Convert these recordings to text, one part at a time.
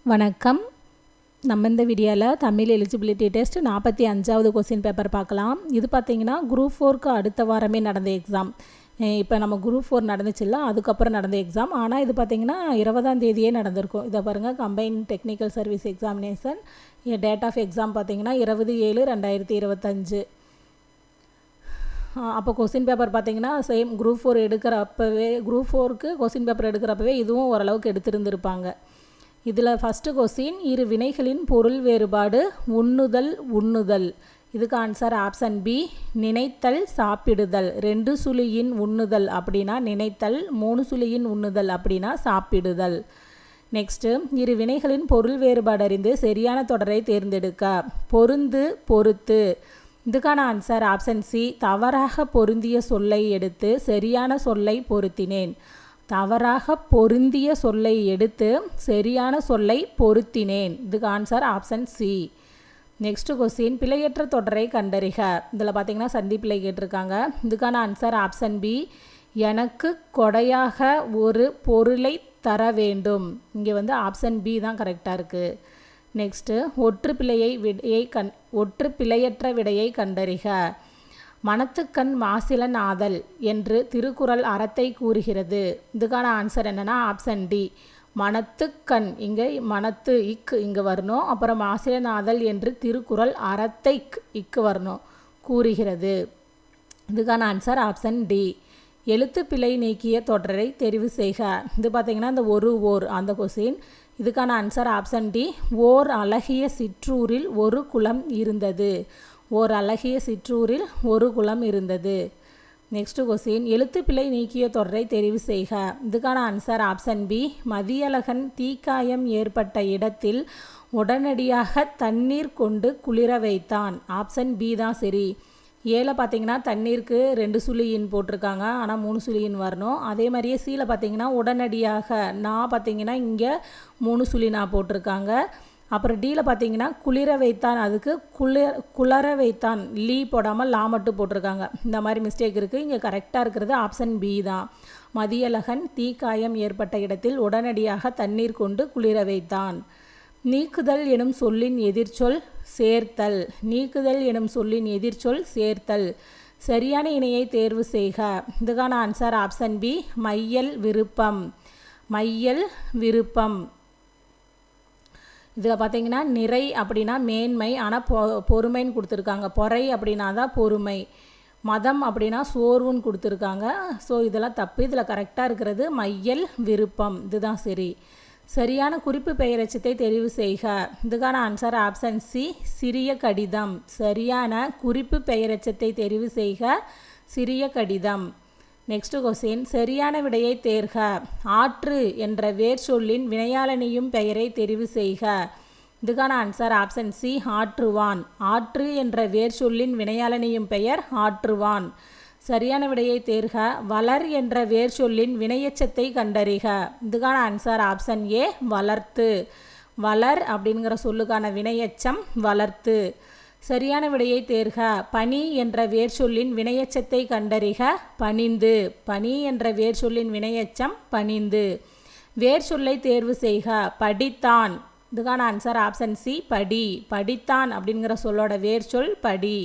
வணக்கம். நம்ம இந்த வீடியோவில் தமிழ் எலிஜிபிலிட்டி டெஸ்ட் 45வது கொஸ்டின் பேப்பர் பார்க்கலாம். இது பார்த்திங்கன்னா குரூப் 4க்கு அடுத்த வாரமே நடந்த எக்ஸாம். இப்போ நம்ம குரூப் 4 நடந்துச்சுல்ல, அதுக்கப்புறம் நடந்த எக்ஸாம். ஆனால் இது பார்த்திங்கன்னா 20ஆம் தேதியே நடந்திருக்கும். இதை பாருங்கள், combine technical service examination date of exam பார்த்திங்கன்னா 20/7/2025. அப்போ கொஸ்டின் பேப்பர் பார்த்திங்கன்னா சேம் குரூப் 4 எடுக்கிறப்பவே, குரூப் 4க்கு கொஸ்டின் பேப்பர் எடுக்கிறப்பவே இதுவும் ஓரளவுக்கு எடுத்திருந்திருப்பாங்க. இதில் ஃபஸ்ட்டு கொஸ்டின், இரு வினைகளின் பொருள் வேறுபாடு உண்ணுதல். இதுக்கு ஆன்சர் ஆப்ஷன் பி, நினைத்தல் சாப்பிடுதல். 2 சுழியின் உண்ணுதல் அப்படின்னா நினைத்தல், 3 சுழியின் உண்ணுதல் அப்படின்னா சாப்பிடுதல். நெக்ஸ்ட்டு, இரு வினைகளின் பொருள் வேறுபாடு அறிந்து சரியான தொடரை தேர்ந்தெடுக்க. பொருந்து பொறுத்து. இதுக்கான ஆன்சர் ஆப்ஷன் சி, தவறாக பொருந்திய சொல்லை எடுத்து சரியான சொல்லை பொருத்தினேன். தவறாக பொருந்திய சொல்லை எடுத்து சரியான சொல்லை பொருத்தினேன். இதுக்கு answer option C. Next question, பிழையற்ற தொடரை கண்டறிக. இதில் பார்த்தீங்கன்னா சந்தி பிழை கேட்டிருக்காங்க. இதுக்கான ஆன்சர் ஆப்ஷன் பி, எனக்கு கொடையாக ஒரு பொருளை தர வேண்டும். இங்கே வந்து ஆப்ஷன் பி தான் கரெக்டாக இருக்குது. நெக்ஸ்ட்டு, ஒற்று பிழையற்ற விடையை கண்டறிக. மனத்துக்கண் மாசிலன் ஆதல் என்று திருக்குறள் அறத்தை கூறுகிறது. இதுக்கான ஆன்சர் என்னென்னா ஆப்ஷன் டி, மனத்துக்கண். இங்கே மனத்து இங்கே வரணும், அப்புறம் மாசிலன் ஆதல் என்று திருக்குறள் அறத்தை இக்கு வரணும், கூறுகிறது. இதுக்கான ஆன்சர் ஆப்ஷன் டி. எழுத்து பிழை நீக்கிய தொடரை தெரிவு செய்க. இது பார்த்திங்கன்னா இந்த ஓர் அந்த கொஸ்டின். இதுக்கான ஆன்சர் ஆப்ஷன் டி, ஓர் அழகிய சிற்றூரில் ஒரு குளம் இருந்தது. ஓர் அழகிய சிற்றூரில் ஒரு குளம் இருந்தது. நெக்ஸ்ட் கொஸ்டின், எழுத்து பிழை நீக்கிய தொடரை தெரிவு செய்க. இதுக்கான ஆன்சர் ஆப்ஷன் பி, மதியழகன் தீக்காயம் ஏற்பட்ட இடத்தில் உடனடியாக தண்ணீர் கொண்டு குளிர வைத்தான். ஆப்ஷன் பி தான் சரி. ஏல பார்த்தீங்கன்னா தண்ணீருக்கு 2 சுழியின் போட்டிருக்காங்க, ஆனால் 3 சுழியின் வரணும். அதே மாதிரியே சீல பார்த்தீங்கன்னா உடனடியாக நான் பார்த்தீங்கன்னா இங்கே 3 சுழி நான் போட்டிருக்காங்க. அப்புறம் டீயில் பார்த்தீங்கன்னா குளிர வைத்தான், அதுக்கு குளர வைத்தான் லீ போடாமல் லா மட்டும் போட்டிருக்காங்க. இந்த மாதிரி மிஸ்டேக் இருக்குது. இங்கே கரெக்டாக இருக்கிறது ஆப்ஷன் பி தான். மதியழகன் தீக்காயம் ஏற்பட்ட இடத்தில் உடனடியாக தண்ணீர் கொண்டு குளிர வைத்தான். நீக்குதல் எனும் சொல்லின் எதிர்ச்சொல் சேர்த்தல். நீக்குதல் எனும் சொல்லின் எதிர்ச்சொல் சேர்த்தல். சரியான இணையை தேர்வு செய்க. இதுக்கான ஆன்சர் ஆப்ஷன் பி, மையல் விருப்பம். மையல் விருப்பம். இதில் பார்த்தீங்கன்னா நிறை அப்படின்னா மேன்மை, ஆனால் பொறுமைன்னு கொடுத்துருக்காங்க. பொறை அப்படின்னா தான் பொறுமை. மதம் அப்படின்னா சோர்வுன்னு கொடுத்துருக்காங்க. ஸோ இதெல்லாம் தப்பு. இதில் கரெக்டாக இருக்கிறது மையல் விருப்பம். இதுதான் சரி. சரியான குறிப்பு பெயரெச்சத்தை தெரிவு செய்க. இதுக்கான ஆன்சர் ஆப்ஷன் சி, சிறிய கடிதம். சரியான குறிப்பு பெயரெச்சத்தை தெரிவு செய்க, சிறிய கடிதம். நெக்ஸ்ட் கொஸ்டின், சரியான விடையை தேர்க. ஆற்று என்ற வேர் சொல்லின் வினையாளனியும் பெயரை தெரிவு செய்க. இதுக்கான ஆன்சர் ஆப்ஷன் சி, ஆற்றுவான். ஆற்று என்ற வேர் சொல்லின் வினையாளனியும் பெயர் ஆற்றுவான். சரியான விடையை தேர்க. வளர் என்ற வேர் சொல்லின் வினையெச்சத்தை கண்டறிக. இதுக்கான ஆன்சர் ஆப்ஷன் ஏ, வளர்த்து. வளர் அப்படிங்கிற சொல்லுக்கான வினையெச்சம் வளர்த்து. சரியான விடையை தேர்க. பனி என்ற வேர் சொல்லின் வினையெச்சத்தை கண்டறிக. பணிந்து. பனி என்ற வேர் சொல்லின் வினையெச்சம் பணிந்து. வேர் சொல்லை தேர்வு செய்க. படித்தான். இதுக்கான ஆன்சர் ஆப்ஷன் சி, படி. படித்தான் அப்படிங்கிற சொல்லோட வேர் சொல் படி.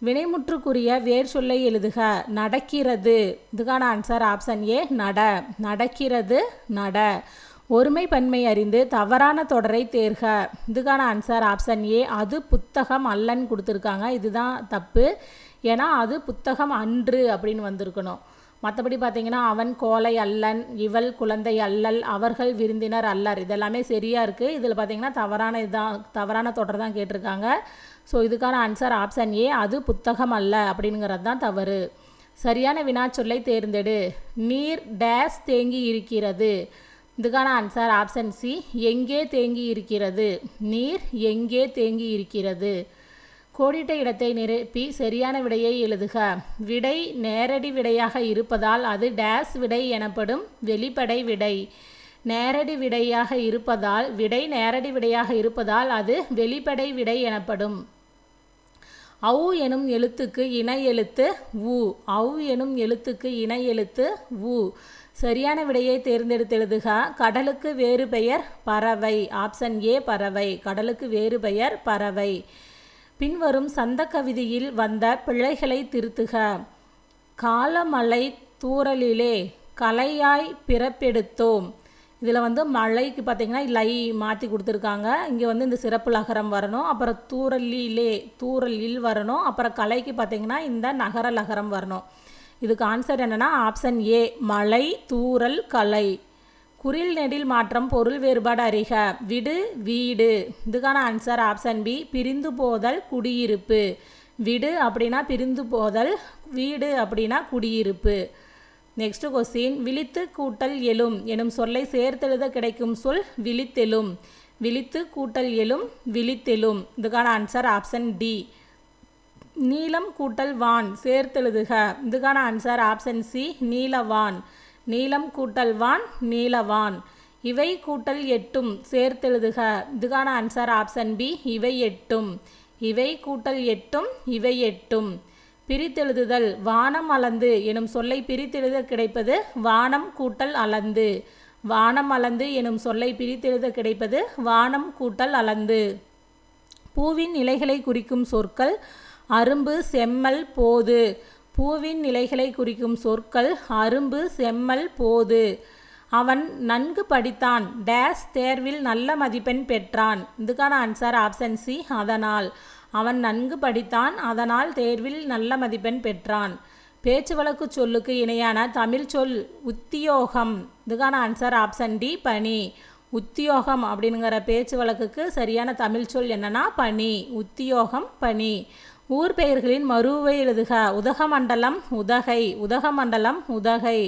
வினைமுற்றுக்குரிய வேர் சொல்லை எழுதுக. நடக்கிறது. இதுக்கான ஆன்சர் ஆப்ஷன் ஏ, நட. நடக்கிறது நட. ஒருமை பன்மை அறிந்து தவறான தொடரை தேர்க. இதுக்கான ஆன்சர் ஆப்ஷன் ஏ, அது புத்தகம் அல்லன்னு கொடுத்துருக்காங்க. இதுதான் தப்பு. ஏன்னா அது புத்தகம் அன்று அப்படின்னு வந்திருக்கணும். மற்றபடி பார்த்தீங்கன்னா அவன் கோலை அல்லன், இவள் குழந்தை அல்லல், அவர்கள் விருந்தினர் அல்லர், இதெல்லாமே சரியாக இருக்குது. இதில் பார்த்தீங்கன்னா தவறான தொடர் தான் கேட்டிருக்காங்க. ஸோ இதுக்கான ஆன்சர் ஆப்ஷன் ஏ, அது புத்தகம் அல்ல அப்படிங்கிறது தான் தவறு. சரியான வினாச்சொல்லை தேர்ந்தெடு. நீர் டேஸ் தேங்கி இருக்கிறது. இதுக்கான ஆன்சர் ஆப்ஷன் சி, எங்கே தேங்கி இருக்கிறது. நீர் எங்கே தேங்கி இருக்கிறது. கோடிட்ட இடத்தை நிரப்பி சரியான விடையை எழுதுக. விடை நேரடி விடையாக இருப்பதால் அது டேஸ் விடை எனப்படும். வெளிப்படை விடை. நேரடி விடையாக இருப்பதால் விடை நேரடி விடையாக இருப்பதால் அது வெளிப்படை விடை எனப்படும். ஔ எனும் எழுத்துக்கு இணை எழுத்து உ. ஔ எனும் எழுத்துக்கு இணை எழுத்து உ. சரியான விடையை தேர்ந்தெடுத்து எழுதுக. கடலுக்கு வேறு பெயர் பறவை. ஆப்ஷன் ஏ பறவை. கடலுக்கு வேறு பெயர் பறவை. பின்வரும் சந்த கவிதையில் வந்த பிழைகளை திருத்துக. காலமழை தூறலிலே கலையாய் பிறப்பெடுத்தோம். இதில் வந்து மழைக்கு பார்த்திங்கன்னா லை மாற்றி கொடுத்துருக்காங்க. இங்கே வந்து இந்த சிறப்பு லகரம் வரணும். அப்புறம் தூறலில் வரணும். அப்புறம் கலைக்கு பார்த்திங்கன்னா இந்த நகர லகரம் வரணும். இதுக்கு ஆன்சர் என்னென்னா ஆப்ஷன் ஏ மழை தூறல் கலை. குறில் நெடில் மாற்றம் பொருள் வேறுபாடு அறிக. விடு வீடு. இதுக்கான ஆன்சர் ஆப்ஷன் பி பிரிந்து போதல் குடியிருப்பு. விடு அப்படின்னா பிரிந்து போதல், வீடு அப்படின்னா குடியிருப்பு. நெக்ஸ்ட் கொஸ்டின் விழித்து கூட்டல் எழும் எனும் சொல்லை சேர்த்தெழுத கிடைக்கும் சொல் விழித்தெழும். விழித்து கூட்டல் எழும் விழித்தெழும். இதுக்கான ஆன்சர் ஆப்ஷன் டி. நீலம் கூட்டல் வான் சேர்த்தெழுதுக. இதுக்கான ஆன்சர் ஆப்ஷன் சி நீலவான். நீலம் கூட்டல் வான் நீலவான். இவை கூட்டல் எட்டும் சேர்த்தெழுதுக. இதுக்கான ஆன்சர் ஆப்ஷன் பி இவை எட்டும். இவை கூட்டல் எட்டும் இவை எட்டும். பிரித்தெழுதுதல் வானம் அளந்து எனும் சொல்லை பிரித்தெழுத கிடைப்பது வானம் கூட்டல் அளந்து. வானம் அளந்து எனும் சொல்லை பிரித்தெழுத கிடைப்பது வானம் கூட்டல் அளந்து. பூவின் இலைகளை குறிக்கும் சொற்கள் அரும்பு செம்மல் போது. பூவின் இலைகளை குறிக்கும் சொற்கள் அரும்பு செம்மல் போது. அவன் நன்கு படித்தான் டேஸ் தேர்வில் நல்ல மதிப்பெண் பெற்றான். இதுக்கான ஆன்சர் ஆப்ஷன் சி அதனால். அவன் நன்கு படித்தான் அதனால் தேர்வில் நல்ல மதிப்பெண் பெற்றான். பேச்சு வழக்கு சொல்லுக்கு இணையான தமிழ் சொல் உத்தியோகம். இதுக்கான ஆன்சர் ஆப்ஷன் டி பணி. உத்தியோகம் அப்படிங்கிற பேச்சு வழக்குக்கு சரியான தமிழ் சொல் என்னன்னா பணி. உத்தியோகம் பணி. ஊர் பெயர்களின் மறுவை எழுதுக. உதகமண்டலம் உதகை. உதகமண்டலம் உதகை.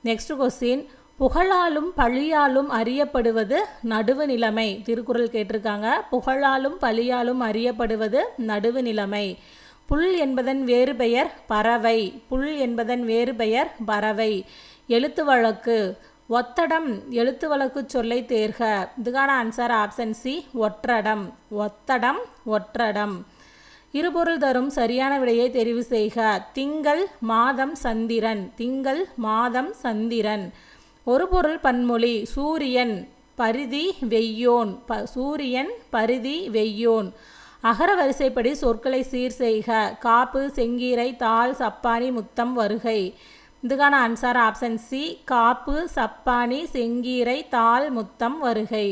நெக்ஸ்ட் கொஸ்டின் புகழாலும் பழியாலும் அறியப்படுவது நடுவு நிலைமை. திருக்குறள் கேட்டிருக்காங்க. புகழாலும் பழியாலும் அறியப்படுவது நடுவு நிலைமை. புல் என்பதன் வேறு பெயர் பறவை. புல் என்பதன் வேறு பெயர் பறவை. எழுத்து வழக்கு ஒத்தடம். எழுத்து வழக்கு சொல்லை தேர்க. இதுக்கான ஆன்சர் ஆப்ஷன் சி ஒற்றடம். ஒத்தடம் ஒற்றடம். இருபொருள் தரும் சரியான விடையை தெரிவு செய்க. திங்கள் மாதம் சந்திரன். திங்கள் மாதம் சந்திரன். ஒரு பொருள் பன்மொழி சூரியன் பரிதி வெய்யோன். சூரியன் பரிதி வெய்யோன். அகர வரிசைப்படி சொற்களை சீர் செய்க. காப்பு செங்கீரை தாள் சப்பானி முத்தம் வருகை. இதுக்கான ஆன்சர் ஆப்ஷன் சி காப்பு சப்பானி செங்கீரை தாள் முத்தம் வருகை.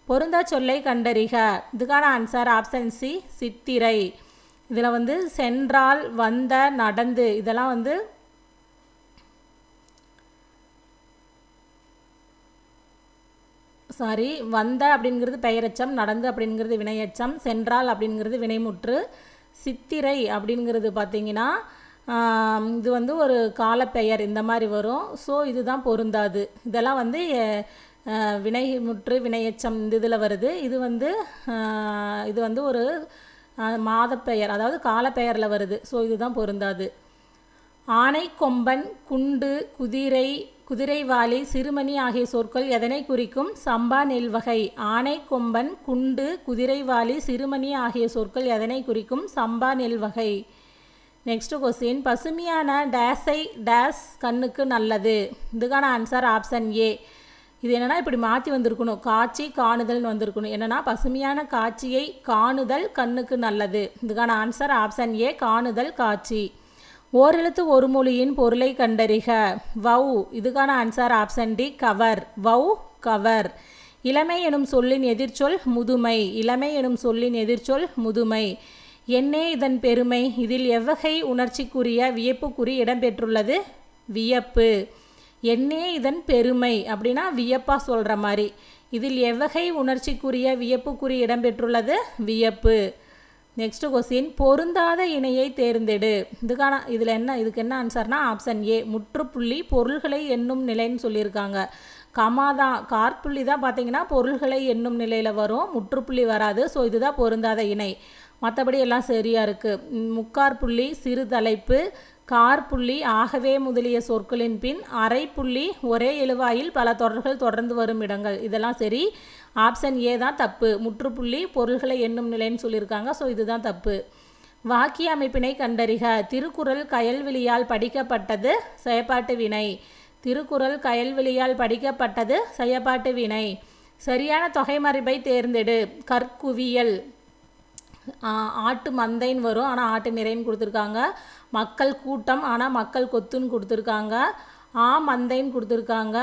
பொருந்தா சொல்லை கண்டறிக. இதுக்கான ஆன்சர் ஆப்ஷன் சி சித்திரை. இதில் வந்து சென்றால் வந்த நடந்து இதெல்லாம் வந்து வந்த அப்படிங்கிறது பெயரெச்சம், நடந்து அப்படிங்கிறது வினையெச்சம், சென்றால் அப்படிங்கிறது வினைமுற்று. சித்திரை அப்படிங்கிறது பார்த்திங்கன்னா இது வந்து ஒரு காலப்பெயர் இந்த மாதிரி வரும். ஸோ இதுதான் பொருந்தாது. இதெல்லாம் வந்து வினைமுற்று வினையெச்சம் இந்த இதில் வருது. இது வந்து ஒரு மாதப்பெயர் அதாவது காலப்பெயரில் வருது. ஸோ இதுதான் பொருந்தாது. ஆனை கொம்பன் குண்டு குதிரை குதிரைவாலி சிறுமணி ஆகிய சொற்கள் எதனை குறிக்கும்? சம்பா நெல் வகை. ஆனை கொம்பன் குண்டு குதிரைவாலி சிறுமணி ஆகிய சொற்கள் எதனை குறிக்கும்? சம்பா நெல் வகை. நெக்ஸ்ட் கொஸ்டின் பசுமையான டேஸை டேஸ் கண்ணுக்கு நல்லது. இதுக்கான ஆன்சர் ஆப்ஷன் ஏ. இது என்னென்னா இப்படி மாற்றி வந்திருக்கணும். காட்சி காணுதல்னு வந்திருக்கணும். என்னென்னா பசுமையான காட்சியை காணுதல் கண்ணுக்கு நல்லது. இதுக்கான ஆன்சர் ஆப்ஷன் ஏ காணுதல் காட்சி. ஓரெழுத்து ஒரு மொழியின் பொருளை கண்டறிக. வவ். இதுக்கான ஆன்சர் ஆப்ஷன் டி கவர். வவ் கவர். இளமை எனும் சொல்லின் எதிர்ச்சொல் முதுமை. இளமை எனும் சொல்லின் எதிர்ச்சொல் முதுமை. என்னே இதன் பெருமை. இதில் எவ்வகை உணர்ச்சிக்குரிய வியப்புக்குறி இடம்பெற்றுள்ளது? வியப்பு. என்னே இதன் பெருமை அப்படின்னா வியப்பா சொல்கிற மாதிரி. இதில் எவ்வகை உணர்ச்சிக்குரிய வியப்புக்குறி இடம்பெற்றுள்ளது? வியப்பு. நெக்ஸ்ட் கொஸ்டின் பொருந்தாத இணையை தேர்ந்தெடு. இதுக்கு என்ன ஆன்சர்னா ஆப்ஷன் ஏ முற்றுப்புள்ளி பொருள்களை எண்ணும் நிலைன்னு சொல்லியிருக்காங்க. கமா தான் காற்புள்ளி தான் பார்த்தீங்கன்னா பொருள்களை எண்ணும் நிலையில் வரும், முற்றுப்புள்ளி வராது. ஸோ இதுதான் பொருந்தாத இணை. மற்றபடி எல்லாம் சரியாக இருக்குது. முக்காற்புள்ளி சிறு தலைப்பு, காற்புள்ளி ஆகவே முதலிய சொற்களின் பின், அரைப்புள்ளி ஒரே எழுவாயில் பல தொடர்கள் தொடர்ந்து வரும் இடங்கள். இதெல்லாம் சரி. ஆப்ஷன் ஏ தான் தப்பு. முற்றுப்புள்ளி பொருள்களை எண்ணும் நிலைன்னு சொல்லியிருக்காங்க. ஸோ இதுதான் தப்பு. வாக்கிய அமைப்பினை கண்டறிக. திருக்குறள் கயல்விழியால் படிக்கப்பட்டது செயற்பாட்டு வினை. திருக்குறள் கயல்விழியால் படிக்கப்பட்டது செயப்பாட்டு வினை. சரியான தொகைமறைப்பை தேர்ந்தெடு. கற்குவியல் ஆட்டு மந்தைன்னு வரும், ஆனால் ஆட்டு நிறைன்னு கொடுத்துருக்காங்க. மக்கள் கூட்டம், ஆனால் மக்கள் கொத்துன்னு கொடுத்துருக்காங்க. மந்தைன்னு கொடுத்துருக்காங்க,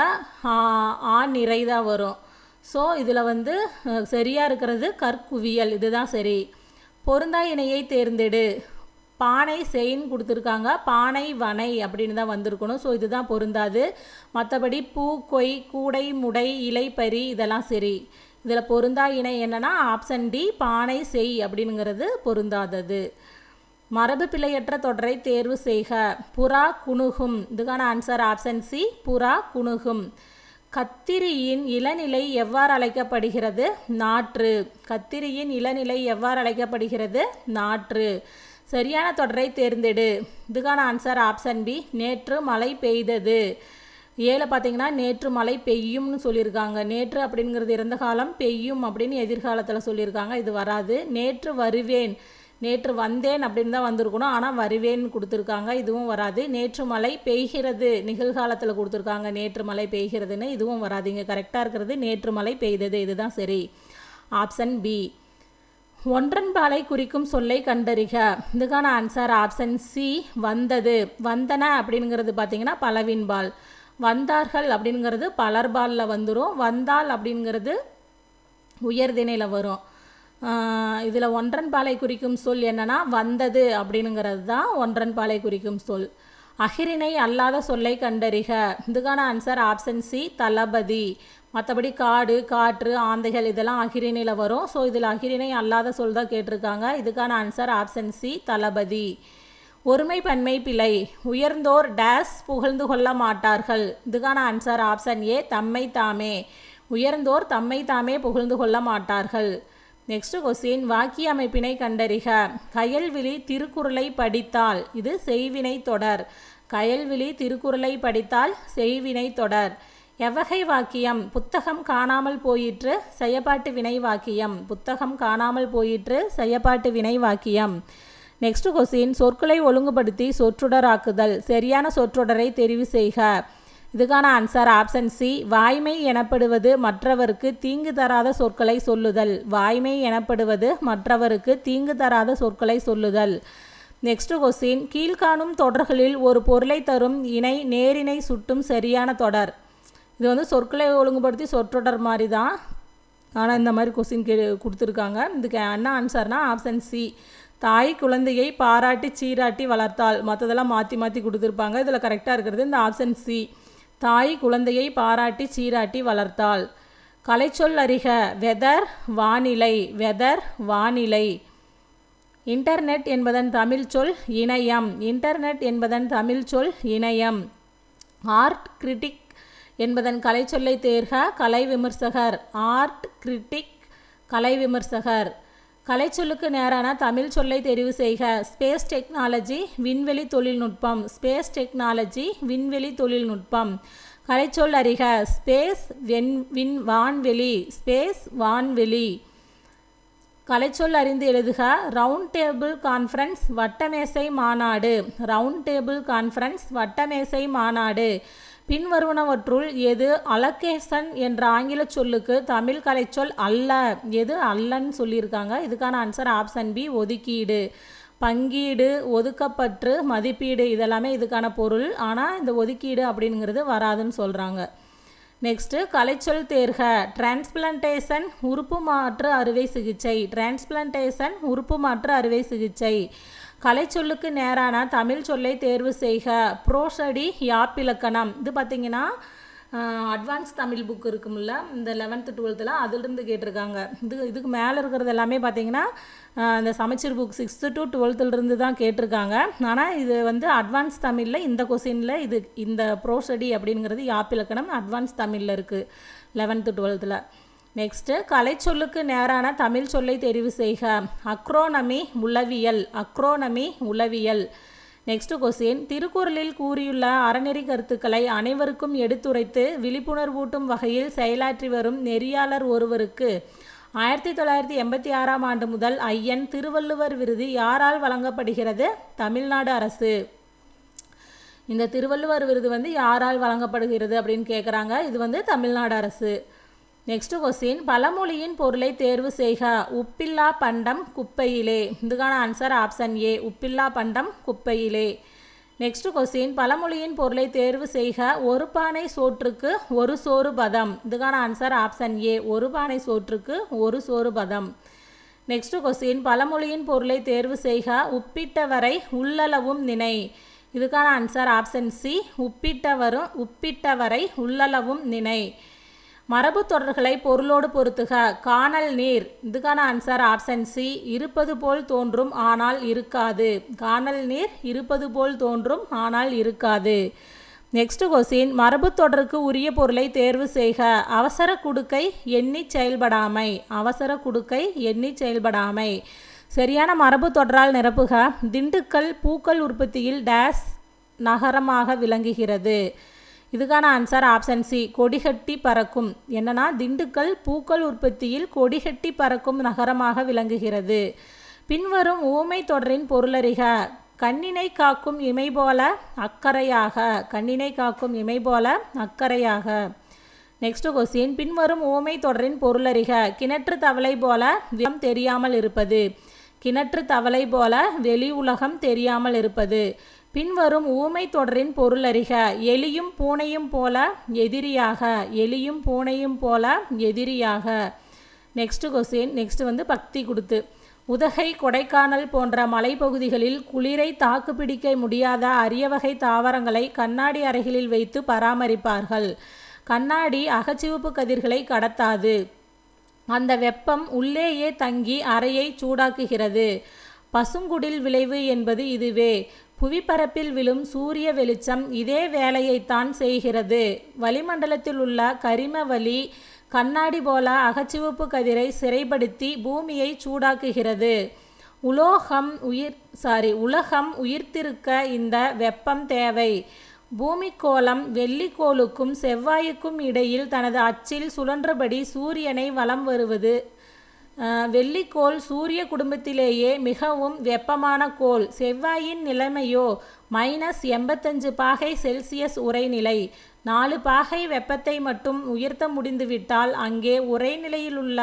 நிறை தான் வரும். ஸோ இதில் வந்து சரியாக இருக்கிறது கற்குவியல், இதுதான் சரி. பொருந்தா இணையை தேர்ந்தெடு. பானை செயின் கொடுத்துருக்காங்க, பானை வனை அப்படின்னு தான் வந்திருக்கணும். ஸோ இதுதான் பொருந்தாது. மற்றபடி பூ, கொய், கூடை, முடை, இலை, பரி இதெல்லாம் சரி. இதில் பொருந்தா இணை என்னன்னா ஆப்ஷன் டி, பானை செய் அப்படிங்கிறது பொருந்தாதது. மரபு பிழையற்ற தொடரை தேர்வு செய்க. புறா குணுகும், இதுக்கான ஆன்சர் ஆப்ஷன் சி, புறா குணுகும். கத்திரியின் இளநிலை எவ்வாறு அழைக்கப்படுகிறது? நாற்று. கத்திரியின் இளநிலை எவ்வாறு அழைக்கப்படுகிறது? நாற்று. சரியான தொடரை தேர்ந்தெடு. இதுக்கான ஆன்சர் ஆப்ஷன் பி, நேற்று மழை பெய்தது. ஏல பார்த்தீங்கன்னா நேற்று மழை பெய்யும்னு சொல்லியிருக்காங்க. நேற்று அப்படிங்கிறது இறந்த காலம், பெய்யும் அப்படின்னு எதிர்காலத்தில் சொல்லியிருக்காங்க. இது வராது. நேற்று வருவேன், நேற்று வந்தேன் அப்படின்னு தான் வந்திருக்கணும், ஆனால் வருவேன்னு கொடுத்துருக்காங்க, இதுவும் வராது. நேற்று மழை பெய்கிறது நிகழ்காலத்தில் கொடுத்துருக்காங்க, நேற்று மழை பெய்கிறதுன்னு, இதுவும் வராது. இங்கே கரெக்டாக இருக்கிறது நேற்று மழை பெய்தது, இதுதான் சரி, ஆப்ஷன் பி. ஒன்றன்பாலை குறிக்கும் சொல்லை கண்டறிக. இதுக்கான ஆன்சர் ஆப்ஷன் சி, வந்தது. வந்தன அப்படிங்கிறது பார்த்தீங்கன்னா பலவின்பால். வந்தார்கள் அப்படிங்கிறது பலர்பாலில் வந்துடும். வந்தால் அப்படிங்கிறது உயர்திணையில் வரும். இதில் ஒன்றன்பாலை குறிக்கும் சொல் என்னன்னா வந்தது அப்படிங்கிறது தான் ஒன்றன்பாலை குறிக்கும் சொல். அகிரிணை அல்லாத சொல்லை கண்டறிக. இதுக்கான ஆன்சர் ஆப்ஷன் சி, தளபதி. மற்றபடி காடு, காற்று, ஆந்தைகள் இதெல்லாம் அகிரிணையில் வரும். ஸோ இதில் அகிரிணை அல்லாத சொல் தான் கேட்டிருக்காங்க. இதுக்கான ஆன்சர் ஆப்ஷன் சி, தளபதி. ஒருமை பன்மை பிழை. உயர்ந்தோர் டேஸ் புகழ்ந்து கொள்ள மாட்டார்கள். இதுக்கான ஆன்சர் ஆப்ஷன் ஏ, தம்மை தாமே. உயர்ந்தோர் தம்மை தாமே புகழ்ந்து கொள்ள மாட்டார்கள். நெக்ஸ்ட் கொஸ்டின், வாக்கிய அமைப்பினை கண்டறிக. கயல்விழி திருக்குறளை படித்தால், இது செய்வினை தொடர். கயல்விழி திருக்குறளை படித்தால் செய்வினை தொடர். எவ்வகை வாக்கியம்? புத்தகம் காணாமல் போயிற்று, செயப்பாட்டு வினை வாக்கியம். புத்தகம் காணாமல் போயிற்று, செயப்பாட்டு வினை வாக்கியம். நெக்ஸ்ட் கொஸ்டின், சொற்களை ஒழுங்குபடுத்தி சொற்றொடராக்குதல். சரியான சொற்றொடரை தெரிவு செய்க. இதுக்கான ஆன்சர் ஆப்ஷன் சி, வாய்மை எனப்படுவது மற்றவருக்கு தீங்கு தராத சொற்களை சொல்லுதல். வாய்மை எனப்படுவது மற்றவருக்கு தீங்கு தராத சொற்களை சொல்லுதல். நெக்ஸ்ட் கொஸ்டின், கீழ்காணும் தொடர்களில் ஒரு பொருளை தரும் இணை நேரினை சுட்டும் சரியான தொடர். இது வந்து சொற்களை ஒழுங்குபடுத்தி சொற்றொடர் மாதிரி தான், ஆனால் இந்த மாதிரி கொஸ்டின் கொடுத்துருக்காங்க. இதுக்கு என்ன ஆன்சர்னா ஆப்ஷன் சி, தாய் குழந்தையை பாராட்டி சீராட்டி வளர்த்தாள். மற்றதெல்லாம் மாற்றி மாற்றி கொடுத்துருப்பாங்க. இதில் கரெக்டாக இருக்கிறது இந்த ஆப்ஷன் சி, தாய் குழந்தையை பாராட்டி சீராட்டி வளர்த்தாள். கலைச்சொல் அறிக. வெதர் வானிலை. வெதர் வானிலை. இன்டர்நெட் என்பதன் தமிழ் சொல் இணையம். இன்டர்நெட் என்பதன் தமிழ் சொல் இணையம். ஆர்ட் கிரிட்டிக் என்பதன் கலைச்சொல்லை தேர்க. கலை விமர்சகர். ஆர்ட் கிரிட்டிக், கலை விமர்சகர். கலைச்சொல்லுக்கு நேரான தமிழ் சொல்லை தெரிவு செய்க. ஸ்பேஸ் டெக்னாலஜி, விண்வெளி தொழில்நுட்பம். ஸ்பேஸ் டெக்னாலஜி, விண்வெளி தொழில்நுட்பம். கலைச்சொல் அறிக. ஸ்பேஸ், வான்வெளி. ஸ்பேஸ், வான்வெளி. கலைச்சொல் அறிந்து எழுதுக. ரவுண்ட் டேபிள் கான்ஃபரன்ஸ், வட்டமேசை மாநாடு. ரவுண்ட் டேபிள் கான்ஃபரன்ஸ், வட்டமேசை மாநாடு. பின்வருவனவற்றுள் எது அலோகேஷன் என்ற ஆங்கில சொல்லுக்கு தமிழ் கலைச்சொல் அல்ல? எது அல்லன்னு சொல்லியிருக்காங்க. இதுக்கான ஆன்சர் ஆப்ஷன் பி, ஒதுக்கீடு. பங்கீடு, ஒதுக்கப்பற்று, மதிப்பீடு இதெல்லாமே இதுக்கான பொருள். ஆனால் இந்த ஒதுக்கீடு அப்படிங்கிறது வராதுன்னு சொல்கிறாங்க. நெக்ஸ்ட்டு, கலைச்சொல் தேர்க. டிரான்ஸ்பிளான்டேஷன், உறுப்பு மாற்று அறுவை சிகிச்சை. டிரான்ஸ்பிளான்டேஷன், உறுப்பு மாற்று அறுவை சிகிச்சை. கலைச்சொல்லுக்கு நேரான தமிழ் சொல்லை தேர்வு செய்க. புரோசடி, யாப்பிலக்கணம். இது பார்த்திங்கன்னா அட்வான்ஸ் தமிழ் புக் இருக்கும்ல, இந்த 11th 12th அதிலிருந்து கேட்டிருக்காங்க. இதுக்கு மேலே இருக்கிறது எல்லாமே பார்த்திங்கன்னா இந்த சமச்சீர் புக் 6th to 12th தான் கேட்டிருக்காங்க. ஆனால் இது வந்து அட்வான்ஸ் தமிழில் இந்த கொஸ்டினில் இது இந்த ப்ரோஸ்டடி அப்படிங்கிறது யாப்பிலக்கணம் அட்வான்ஸ் தமிழில் இருக்குது 11th 12th. நெக்ஸ்ட்டு, கலைச்சொல்லுக்கு நேரான தமிழ் சொல்லை தெரிவு செய்க. அக்ரோனமி, உளவியல். அக்ரோனமி, உளவியல். நெக்ஸ்ட் கொஸ்டின், திருக்குறளில் கூறியுள்ள அறநெறி கருத்துக்களை அனைவருக்கும் எடுத்துரைத்து விழிப்புணர்வூட்டும் வகையில் செயலாற்றி வரும் நெறியாளர் ஒருவருக்கு 1986ஆம் ஆண்டு முதல் ஐயன் திருவள்ளுவர் விருது யாரால் வழங்கப்படுகிறது? தமிழ்நாடு அரசு. இந்த திருவள்ளுவர் விருது வந்து யாரால் வழங்கப்படுகிறது அப்படின்னு கேட்குறாங்க. இது வந்து தமிழ்நாடு அரசு. நெக்ஸ்ட் கொஸ்டின், பழமொழியின் பொருளை தேர்வு செய்க. உப்பில்லா பண்டம் குப்பையிலே. இதுக்கான ஆன்சர் ஆப்ஷன் ஏ, உப்பில்லா பண்டம் குப்பையிலே. நெக்ஸ்ட் கொஸ்டின், பழமொழியின் பொருளை தேர்வு செய்க. ஒரு பானை சோற்றுக்கு ஒரு சோறு பதம். இதுக்கான ஆன்சர் ஆப்ஷன் ஏ, ஒரு பானை சோற்றுக்கு ஒரு சோறு பதம். நெக்ஸ்ட் கொஸ்டின், பழமொழியின் பொருளை தேர்வு செய்க. உப்பிட்டவரை உள்ளளவும் நினை. இதுக்கான ஆன்சர் ஆப்ஷன் சி, உப்பிட்டவரை உள்ளளவும் நினை. மரபு தொடர்களை பொருளோடு பொருத்துக. காணல் நீர். இதுக்கான ஆன்சர் ஆப்ஷன் சி, இருப்பது போல் தோன்றும் ஆனால் இருக்காது. காணல் நீர் இருப்பது போல் தோன்றும் ஆனால் இருக்காது. நெக்ஸ்ட் கொஸ்டின், மரபு தொடருக்கு உரிய பொருளை தேர்வு செய்க. அவசர குடுக்கை எண்ணி செயல்படாமை. அவசர குடுக்கை எண்ணி செயல்படாமை. சரியான மரபு தொடரால் நிரப்புக. திண்டுக்கல் பூக்கள் உற்பத்தியில் டேஸ் நகரமாக விளங்குகிறது. இதுக்கான ஆன்சர் ஆப்ஷன் சி, கொடிகட்டி பறக்கும். என்னன்னா, திண்டுக்கல் பூக்கள் உற்பத்தியில் கொடிகட்டி பறக்கும் நகரமாக விளங்குகிறது. பின்வரும் ஊமை தொடரின் பொருளறிக. கண்ணினை காக்கும் இமை போல அக்கறையாக. கண்ணினை காக்கும் இமை போல அக்கறையாக. நெக்ஸ்ட் கொஸ்டின், பின்வரும் ஊமை தொடரின் பொருளறிக. கிணற்று தவளை போல வெளி தெரியாமல் இருப்பது. கிணற்று தவளை போல வெளி உலகம் தெரியாமல் இருப்பது. பின்வரும் ஊமை தொடரின் பொருளறிக. எலியும் பூனையும் போல எதிரியாக. எலியும் பூனையும் போல எதிரியாக. நெக்ஸ்ட் கொஸ்டின், நெக்ஸ்ட் வந்து பக்தி கொடுத்து. உதகை, கொடைக்கானல் போன்ற மலைப்பகுதிகளில் குளிரை தாக்குப்பிடிக்க முடியாத அரிய வகை தாவரங்களை கண்ணாடி அறைகளில் வைத்து பராமரிப்பார்கள். கண்ணாடி அகச்சிவப்பு கதிர்களை கடத்தாது. அந்த வெப்பம் உள்ளேயே தங்கி அறையை சூடாக்குகிறது. பசுங்குடில் விளைவு என்பது இதுவே. புவிப்பரப்பில் விழும் சூரிய வெளிச்சம் இதே வேலையைத்தான் செய்கிறது. வளிமண்டலத்தில் உள்ள கரிம வளி கண்ணாடி போல அகச்சிவப்பு கதிரை சிறைப்படுத்தி பூமியை சூடாக்குகிறது. உலகம் உயிர்த்திருக்க இந்த வெப்பம் தேவை. பூமிக்கோளம் வெள்ளிக்கோளுக்கும் செவ்வாய்க்கும் இடையில் தனது அச்சில் சுழன்றபடி சூரியனை வலம் வருவது. வெள்ளிக்கோள் சூரிய குடும்பத்திலேயே மிகவும் வெப்பமான கோள். செவ்வாயின் நிலைமையோ -85 பாகை செல்சியஸ் உறைநிலை. 4 பாகை வெப்பத்தை மட்டும் உயர்த்த முடிந்துவிட்டால் அங்கே உறைநிலையிலுள்ள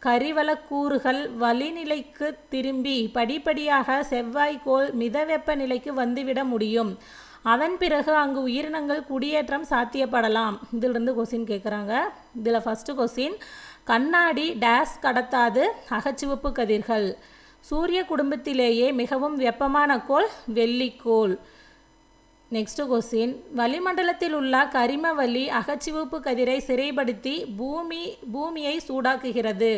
கரிவளக்கூறுகள் வளிநிலைக்கு திரும்பி படிப்படியாக செவ்வாய்க்கோள் மிதவெப்ப நிலைக்கு வந்துவிட முடியும். அதன் பிறகு அங்கு உயிரினங்கள் குடியேற்றம் சாத்தியப்படலாம். இதிலிருந்து கொஸ்டின் கேட்குறாங்க. இதில் ஃபஸ்ட்டு கொஸ்டின், கண்ணாடி டேஸ் கடத்தாது அகச்சிவப்பு கதிர்கள். சூரிய குடும்பத்திலேயே மிகவும் வெப்பமான கோள் வெள்ளிக்கோள். நெக்ஸ்ட் கொஸ்டின், வளிமண்டலத்தில் உள்ள கரிம வளி அகச்சிவப்பு கதிரை சிறைப்படுத்தி பூமியை சூடாக்குகிறது.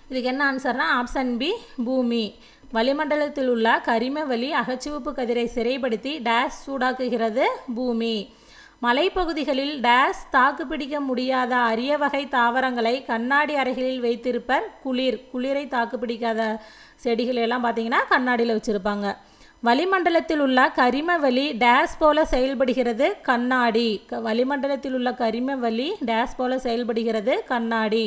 இதுக்கு என்ன ஆன்சர்னா ஆப்ஷன் பி, பூமி. வளிமண்டலத்தில் உள்ள கரிம வளி அகச்சிவப்பு கதிரை சிறைப்படுத்தி டேஸ் சூடாக்குகிறது பூமி. மலைப்பகுதிகளில் டேஸ் தாக்குப்பிடிக்க முடியாத அரிய வகை தாவரங்களை கண்ணாடி அறைகளில் வைத்திருப்பர் குளிரை தாக்குப்பிடிக்காத செடிகளெல்லாம் பார்த்தீங்கன்னா கண்ணாடியில் வச்சுருப்பாங்க. வளிமண்டலத்தில் உள்ள கரிம வளி டேஸ் போல செயல்படுகிறது கண்ணாடி. வளிமண்டலத்தில் உள்ள கரிம வளி டேஸ் போல செயல்படுகிறது கண்ணாடி.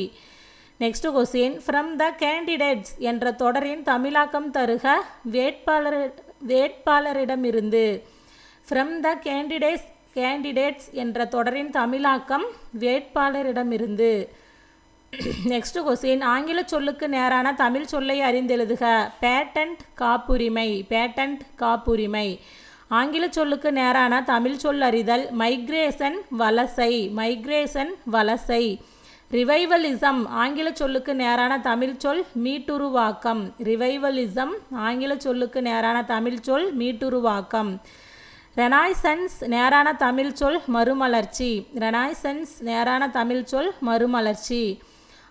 Next question, from the candidates என்ற தொடரின் தமிழாக்கம் தருக. வேட்பாளரிடமிருந்து. ஃப்ரம் த கேண்டிடேட்ஸ் என்ற தொடரின் தமிழாக்கம் வேட்பாளரிடமிருந்து. நெக்ஸ்ட் கொஸ்டின், ஆங்கில சொல்லுக்கு நேரான தமிழ் சொல்லை அறிந்தெழுதுக. பேட்டன்ட் காப்புரிமை. பேட்டன்ட் காப்புரிமை. ஆங்கில சொல்லுக்கு நேரான தமிழ் சொல் அறிதல். மைக்ரேஷன் வலசை. மைக்ரேஷன் வலசை. ரிவைவலிசம் ஆங்கில சொல்லுக்கு நேரான தமிழ் சொல் மீட்டுருவாக்கம். ரிவைவலிசம் ஆங்கில சொல்லுக்கு நேரான தமிழ் சொல் மீட்டுருவாக்கம். ரெனாய்சன்ஸ் நேரான தமிழ் சொல் மறுமலர்ச்சி. ரெனாய்சன்ஸ் நேரான தமிழ் சொல் மறுமலர்ச்சி.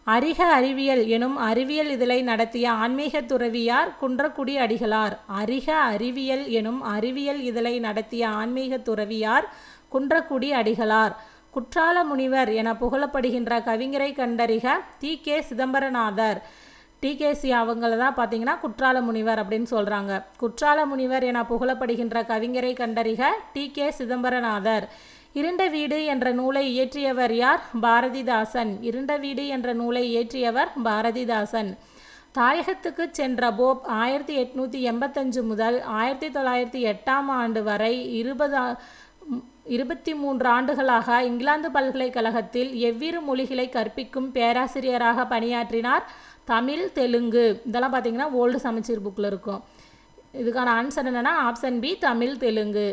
அறிக அறிவியல் எனும் அறிவியல் இதழை நடத்திய ஆன்மீக துறவியார் குன்றக்குடி அடிகளார். அறிக அறிவியல் எனும் அறிவியல் இதழை நடத்திய ஆன்மீக துறவியார் குன்றக்குடி அடிகளார். குற்றால முனிவர் என புகழப்படுகின்ற கவிஞரை கண்டறிக. டி.கே. சிதம்பரநாதர். டிகேசி அவங்கள தான் பார்த்தீங்கன்னா குற்றால முனிவர் அப்படின்னு சொல்கிறாங்க. குற்றால முனிவர் என புகழப்படுகின்ற கவிஞரை கண்டறிக. டி.கே. சிதம்பரநாதர். இருண்ட வீடு என்ற நூலை இயற்றியவர் யார்? பாரதிதாசன். இருண்ட வீடு என்ற நூலை இயற்றியவர் பாரதிதாசன். தாயகத்துக்கு சென்ற போப் 1885 முதல் 1908ஆம் ஆண்டு வரை 23 ஆண்டுகளாக இங்கிலாந்து பல்கலைக்கழகத்தில் எவ்விரு மொழிகளை கற்பிக்கும் பேராசிரியராக பணியாற்றினார்? தமிழ், தெலுங்கு. இதெல்லாம் பார்த்தீங்கன்னா ஓல்டு சமச்சீர் புக்கில் இருக்கும். இதுக்கான ஆன்சர் என்னென்னா ஆப்ஷன் பி, தமிழ், தெலுங்கு.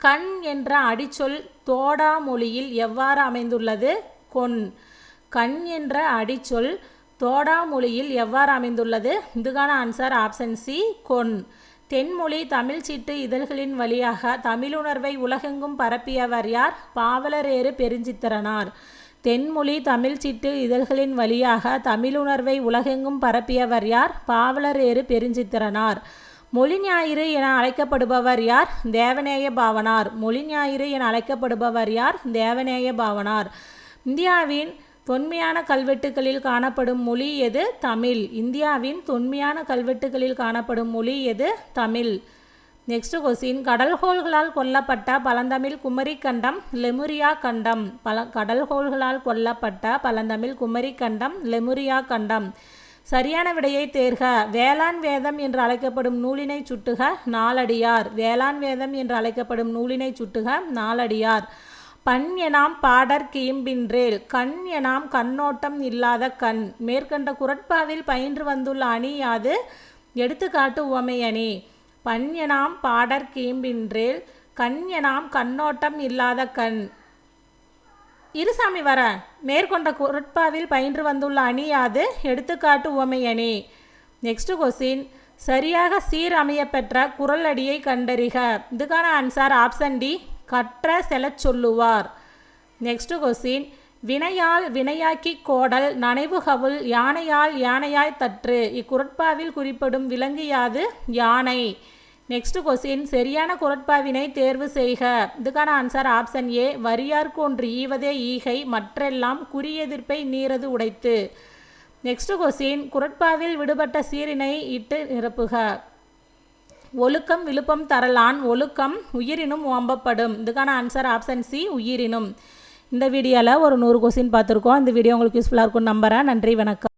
கண் என்ற அடிச்சொல் தோடா மொழியில் எவ்வாறு அமைந்துள்ளது? கொன். கண் என்ற அடிச்சொல் தோடா மொழியில் எவ்வாறு அமைந்துள்ளது? இதுக்கான ஆன்சர் ஆப்ஷன் சி, கொன். தென்மொழி தமிழ் சீட்டு இதழ்களின் வழியாக தமிழுணர்வை உலகெங்கும் பரப்பியவர் யார்? பாவலரேறு பெருஞ்சித்திரனார். தென்மொழி தமிழ் சீட்டு இதழ்களின் வழியாக தமிழுணர்வை உலகெங்கும் பரப்பியவர் யார்? பாவலரேறு பெருஞ்சித்திரனார். மொழி ஞாயிறு என அழைக்கப்படுபவர் யார்? தேவநேய பாவாணர். மொழி ஞாயிறு என அழைக்கப்படுபவர் யார்? தேவநேய பாவாணர். இந்தியாவின் தொன்மையான கல்வெட்டுகளில் காணப்படும் மொழி எது? தமிழ். இந்தியாவின் தொன்மையான கல்வெட்டுகளில் காணப்படும் மொழி எது? தமிழ். நெக்ஸ்ட் கொஸ்டின், கடல்கோள்களால் கொல்லப்பட்ட பழந்தமிழ் குமரி கண்டம் லெமுரியா கண்டம். கடல்கோள்களால் கொல்லப்பட்ட பழந்தமிழ் குமரி கண்டம் லெமுரியா கண்டம். சரியான விடையை தேர்க. வேளாண் வேதம் என்று அழைக்கப்படும் நூலினை சுட்டுக. நாலடியார். வேளாண் வேதம் என்று அழைக்கப்படும் நூலினை சுட்டுக. நாலடியார். பண் எனாம் பாடற் கீம்பின்றேல். கண் எனாம் கண்ணோட்டம் இல்லாத கண். மேற்கண்ட குறட்பாவில் பயின்று வந்துள்ள அணி யாது? எடுத்துக்காட்டு உவமை அணி. பண் எனாம் பாடற் கீம்பின்றேல். கண் எனாம் கண்ணோட்டம் இல்லாத கண். இருசாமி வர. மேற்கொண்ட குறட்பாவில் பயின்று வந்துள்ள அணி யாது? எடுத்துக்காட்டு உவமை அணி. நெக்ஸ்ட் கொஸ்டின், சரியாக சீர் அமையப்பெற்ற குறள் அடியை கண்டறிக. இதுக்கான ஆன்சர் ஆப்ஷன் டி, கற்ற செலச் சொல்லுவார். நெக்ஸ்ட் கொஸ்டின், வினையால் வினையாக்கி கோடல் நனைவு கவுள் யானையால் யானையாய் தற்று. இக்குறட்பாவில் குறிப்பிடும் விலங்கு யாது? யானை. நெக்ஸ்ட் கொஸ்டின், சரியான குறட்பாவினை தேர்வு செய்க. இதுக்கான ஆன்சர் ஆப்ஷன் ஏ, வரியார்க்கு ஒன்று ஈவதே ஈகை மற்றெல்லாம் குறியெதிர்ப்பை நீரது உடைத்து. நெக்ஸ்ட் கொஸ்டின், குறட்பாவில் விடுபட்ட சீரினை இட்டு நிரப்புக. ஒழுக்கம் விழுப்பம் தரலான். ஒழுக்கம் உயிரினும் ஓம்பப்படும். இதுக்கான ஆன்சர் ஆப்ஷன் சி, உயிரினும். இந்த வீடியோவில் ஒரு 100 கொஸ்டின் பார்த்துருக்கோம். இந்த வீடியோ உங்களுக்கு யூஸ்ஃபுல்லாக இருக்கும்னு நம்புகிறேன். நன்றி, வணக்கம்.